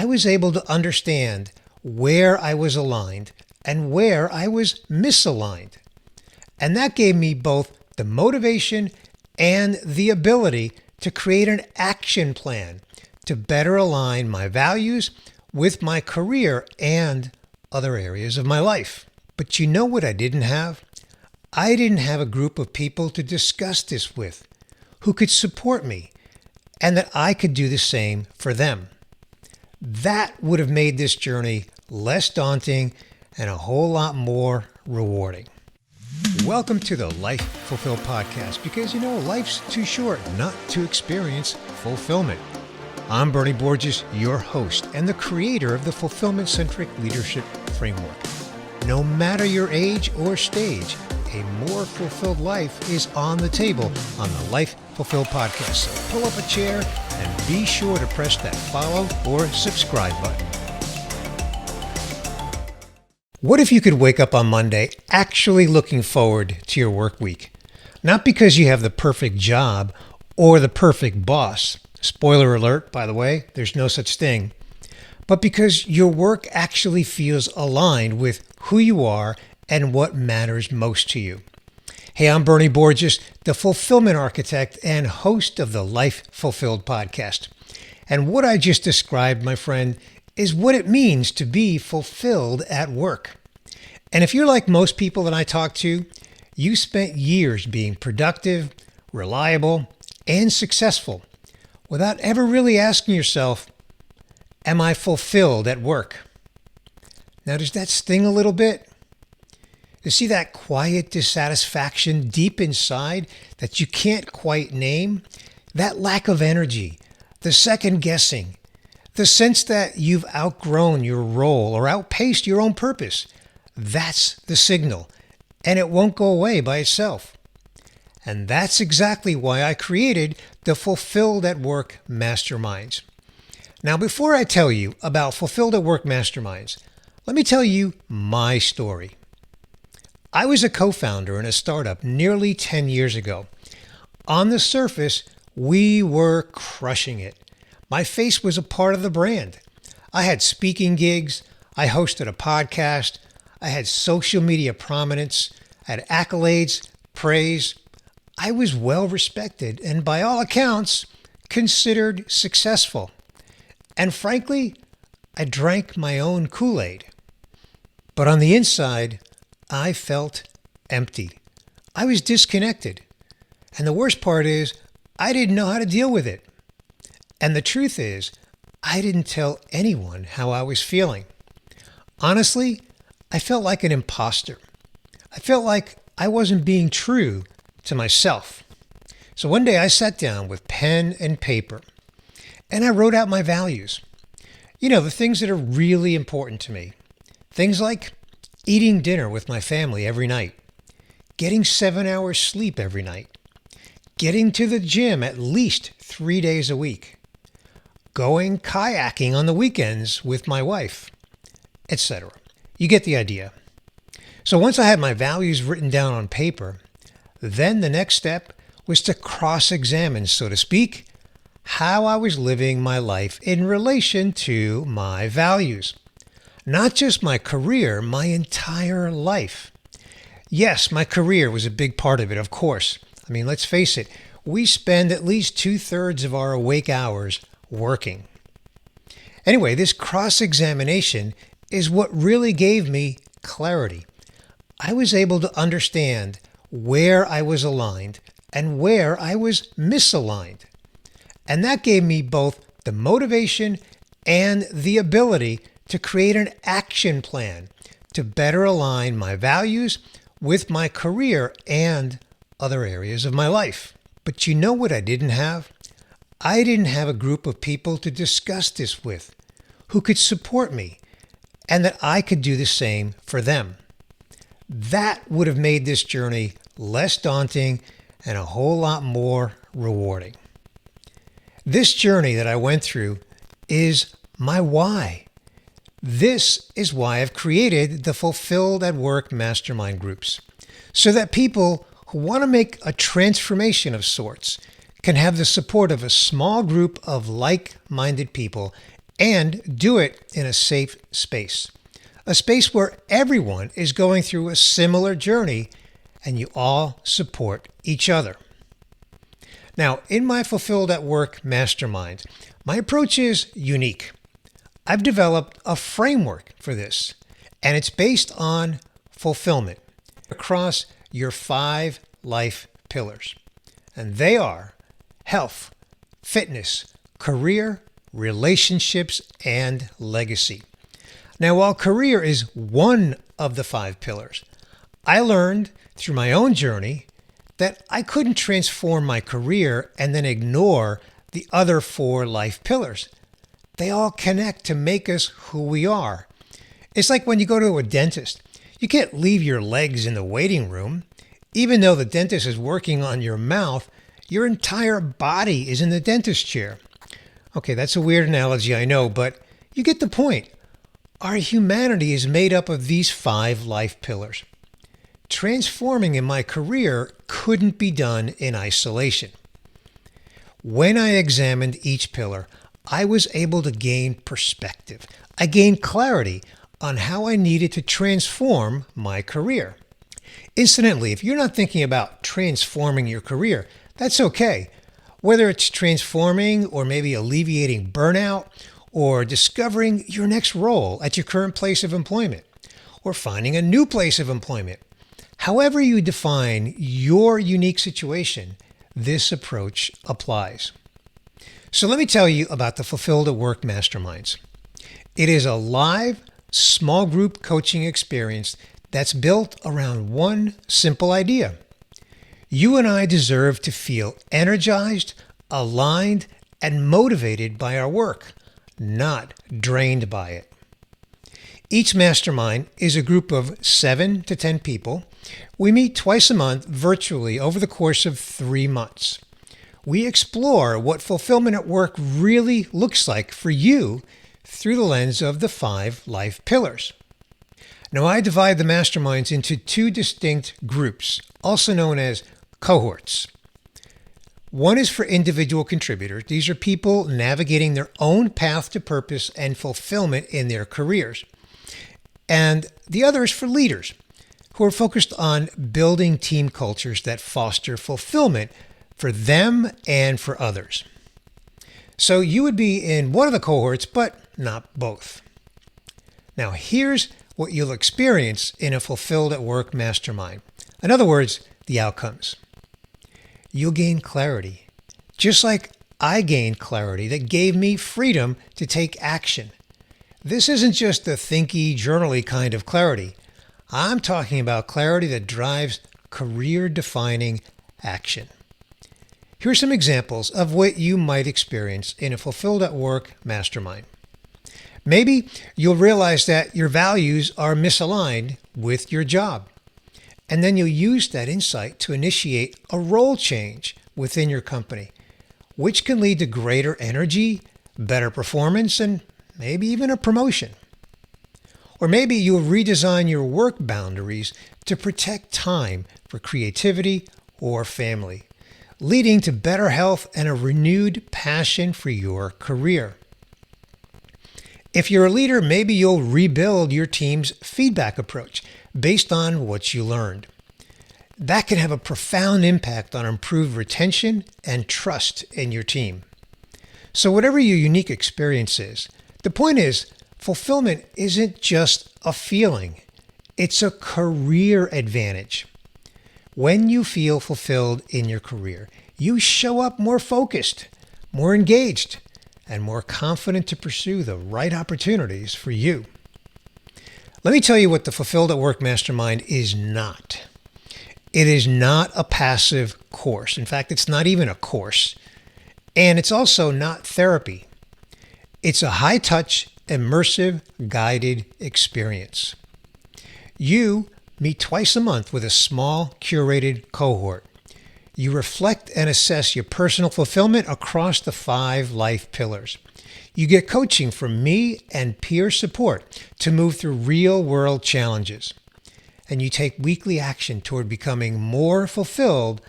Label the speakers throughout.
Speaker 1: I was able to understand where I was aligned and where I was misaligned. And that gave me both the motivation and the ability to create an action plan to better align my values with my career and other areas of my life. But you know what I didn't have? I didn't have a group of people to discuss this with who could support me and that I could do the same for them. That would have made this journey less daunting and a whole lot more rewarding. Welcome to the Life Fulfilled podcast, because life's too short not to experience fulfillment. I'm Bernie Borges, your host and the creator of the Fulfillment-Centric Leadership Framework. No matter your age or stage, a more fulfilled life is on the table on the Life Fulfilled podcast. So pull up a chair and be sure to press that follow or subscribe button. What if you could wake up on Monday actually looking forward to your work week? Not because you have the perfect job or the perfect boss. Spoiler alert, by the way, there's no such thing. But because your work actually feels aligned with who you are and what matters most to you. Hey, I'm Bernie Borges, the fulfillment architect and host of the Life Fulfilled podcast. And what I just described, my friend, is what it means to be fulfilled at work. And if you're like most people that I talk to, you spent years being productive, reliable, and successful without ever really asking yourself, am I fulfilled at work? Now, does that sting a little bit? You see that quiet dissatisfaction deep inside that you can't quite name? That lack of energy, the second guessing, the sense that you've outgrown your role or outpaced your own purpose. That's the signal, and it won't go away by itself. And that's exactly why I created the Fulfilled at Work Masterminds. Now, before I tell you about Fulfilled at Work Masterminds, let me tell you my story. I was a co-founder in a startup nearly 10 years ago. On the surface, we were crushing it. My face was a part of the brand. I had speaking gigs. I hosted a podcast. I had social media prominence. I had accolades, praise. I was well respected and by all accounts, considered successful. And frankly, I drank my own Kool-Aid. But on the inside, I felt empty. I was disconnected. And the worst part is, I didn't know how to deal with it. And the truth is, I didn't tell anyone how I was feeling. Honestly, I felt like an imposter. I felt like I wasn't being true to myself. So one day I sat down with pen and paper and I wrote out my values. The things that are really important to me. Things like eating dinner with my family every night, getting 7 hours sleep every night, getting to the gym at least 3 days a week, going kayaking on the weekends with my wife, etc. You get the idea. So once I had my values written down on paper, then the next step was to cross-examine, so to speak, how I was living my life in relation to my values. Not just my career, my entire life. Yes, my career was a big part of it, of course. Let's face it, we spend at least 2/3 of our awake hours working. Anyway, this cross-examination is what really gave me clarity. I was able to understand where I was aligned and where I was misaligned. And that gave me both the motivation and the ability to create an action plan to better align my values with my career and other areas of my life. But you know what I didn't have? I didn't have a group of people to discuss this with who could support me and that I could do the same for them. That would have made this journey less daunting and a whole lot more rewarding. This journey that I went through is my why. This is why I've created the Fulfilled at Work Mastermind groups, so that people who want to make a transformation of sorts can have the support of a small group of like-minded people and do it in a safe space. A space where everyone is going through a similar journey and you all support each other. Now, in my Fulfilled at Work Mastermind, my approach is unique. I've developed a framework for this, and it's based on fulfillment across your 5 life pillars. And they are health, fitness, career, relationships, and legacy. Now, while career is one of the 5 pillars, I learned through my own journey that I couldn't transform my career and then ignore the other 4 life pillars. They all connect to make us who we are. It's like when you go to a dentist. You can't leave your legs in the waiting room. Even though the dentist is working on your mouth, your entire body is in the dentist chair. Okay, that's a weird analogy, I know, but you get the point. Our humanity is made up of these 5 life pillars. Transforming in my career couldn't be done in isolation. When I examined each pillar, I was able to gain perspective. I gained clarity on how I needed to transform my career. Incidentally, if you're not thinking about transforming your career, that's okay. Whether it's transforming or maybe alleviating burnout or discovering your next role at your current place of employment or finding a new place of employment. However you define your unique situation, this approach applies. So let me tell you about the Fulfilled at Work Masterminds. It is a live, small group coaching experience that's built around one simple idea. You and I deserve to feel energized, aligned, and motivated by our work, not drained by it. Each mastermind is a group of 7 to 10 people. We meet twice a month virtually over the course of 3 months. We explore what fulfillment at work really looks like for you through the lens of the 5 life pillars. Now, I divide the masterminds into 2 distinct groups, also known as cohorts. One is for individual contributors. These are people navigating their own path to purpose and fulfillment in their careers. And the other is for leaders who are focused on building team cultures that foster fulfillment for them and for others. So you would be in one of the cohorts, but not both. Now, here's what you'll experience in a Fulfilled at Work mastermind. In other words, the outcomes. You'll gain clarity, just like I gained clarity that gave me freedom to take action. This isn't just the thinky, journally kind of clarity. I'm talking about clarity that drives career-defining action. Here are some examples of what you might experience in a Fulfilled at Work mastermind. Maybe you'll realize that your values are misaligned with your job. And then you'll use that insight to initiate a role change within your company, which can lead to greater energy, better performance, and maybe even a promotion. Or maybe you'll redesign your work boundaries to protect time for creativity or family, leading to better health and a renewed passion for your career. If you're a leader, maybe you'll rebuild your team's feedback approach based on what you learned. That can have a profound impact on improved retention and trust in your team. So whatever your unique experience is, the point is, fulfillment isn't just a feeling. It's a career advantage. When you feel fulfilled in your career, you show up more focused, more engaged, and more confident to pursue the right opportunities for you. Let me tell you what the Fulfilled at Work Mastermind is not. It is not a passive course. In fact, it's not even a course. And it's also not therapy. It's a high-touch, immersive, guided experience. You meet twice a month with a small, curated cohort. You reflect and assess your personal fulfillment across the 5 life pillars. You get coaching from me and peer support to move through real-world challenges. And you take weekly action toward becoming more fulfilled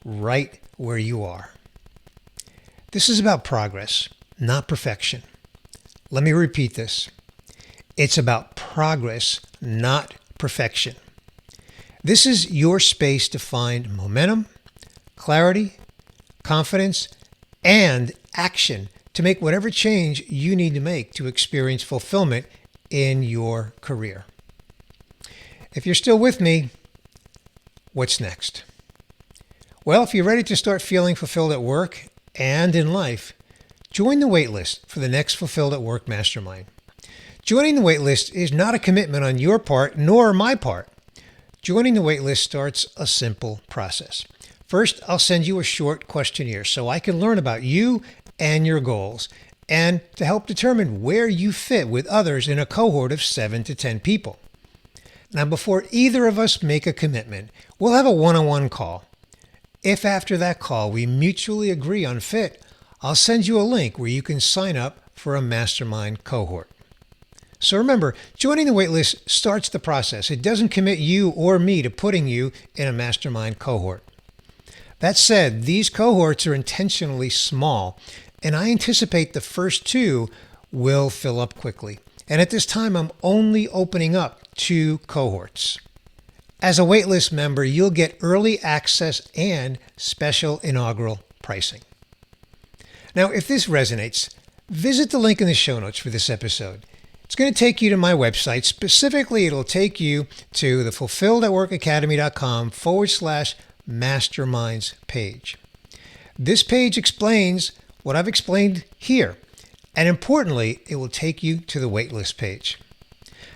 Speaker 1: right where you are. This is about progress, not perfection. Let me repeat this. It's about progress, not perfection. This is your space to find momentum, clarity, confidence, and action to make whatever change you need to make to experience fulfillment in your career. If you're still with me, what's next? Well, if you're ready to start feeling fulfilled at work and in life, join the waitlist for the next Fulfilled at Work Mastermind. Joining the waitlist is not a commitment on your part nor my part. Joining the waitlist starts a simple process. First, I'll send you a short questionnaire so I can learn about you and your goals, and to help determine where you fit with others in a cohort of 7 to 10 people. Now, before either of us make a commitment, we'll have a one-on-one call. If after that call we mutually agree on fit, I'll send you a link where you can sign up for a mastermind cohort. So remember, joining the waitlist starts the process. It doesn't commit you or me to putting you in a mastermind cohort. That said, these cohorts are intentionally small, and I anticipate the first 2 will fill up quickly. And at this time, I'm only opening up 2 cohorts. As a waitlist member, you'll get early access and special inaugural pricing. Now, if this resonates, visit the link in the show notes for this episode. It's going to take you to my website. Specifically, it'll take you to the fulfilledatworkacademy.com/masterminds page. This page explains what I've explained here. And importantly, it will take you to the waitlist page.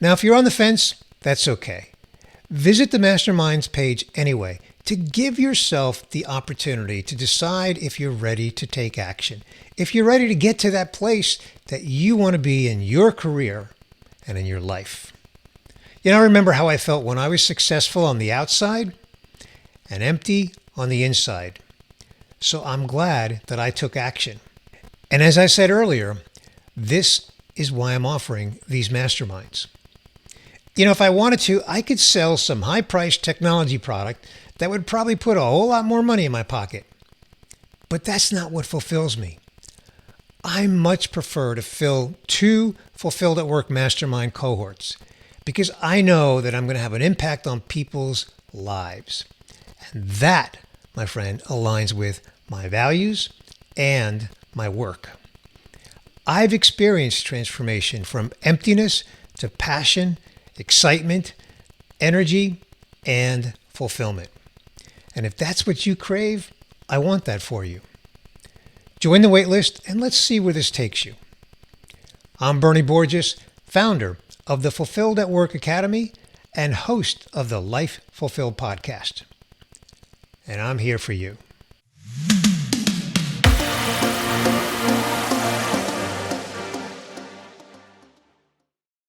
Speaker 1: Now, if you're on the fence, that's okay. Visit the Masterminds page anyway to give yourself the opportunity to decide if you're ready to take action, if you're ready to get to that place that you want to be in your career and in your life. I remember how I felt when I was successful on the outside and empty on the inside. So I'm glad that I took action. And as I said earlier, this is why I'm offering these masterminds. If I wanted to, I could sell some high-priced technology product that would probably put a whole lot more money in my pocket. But that's not what fulfills me. I much prefer to fill 2 Fulfilled at Work Mastermind cohorts because I know that I'm going to have an impact on people's lives. And that, my friend, aligns with my values and my work. I've experienced transformation from emptiness to passion, excitement, energy, and fulfillment. And if that's what you crave, I want that for you. Join the waitlist and let's see where this takes you. I'm Bernie Borges, founder of the Fulfilled at Work Academy and host of the Life Fulfilled podcast. And I'm here for you.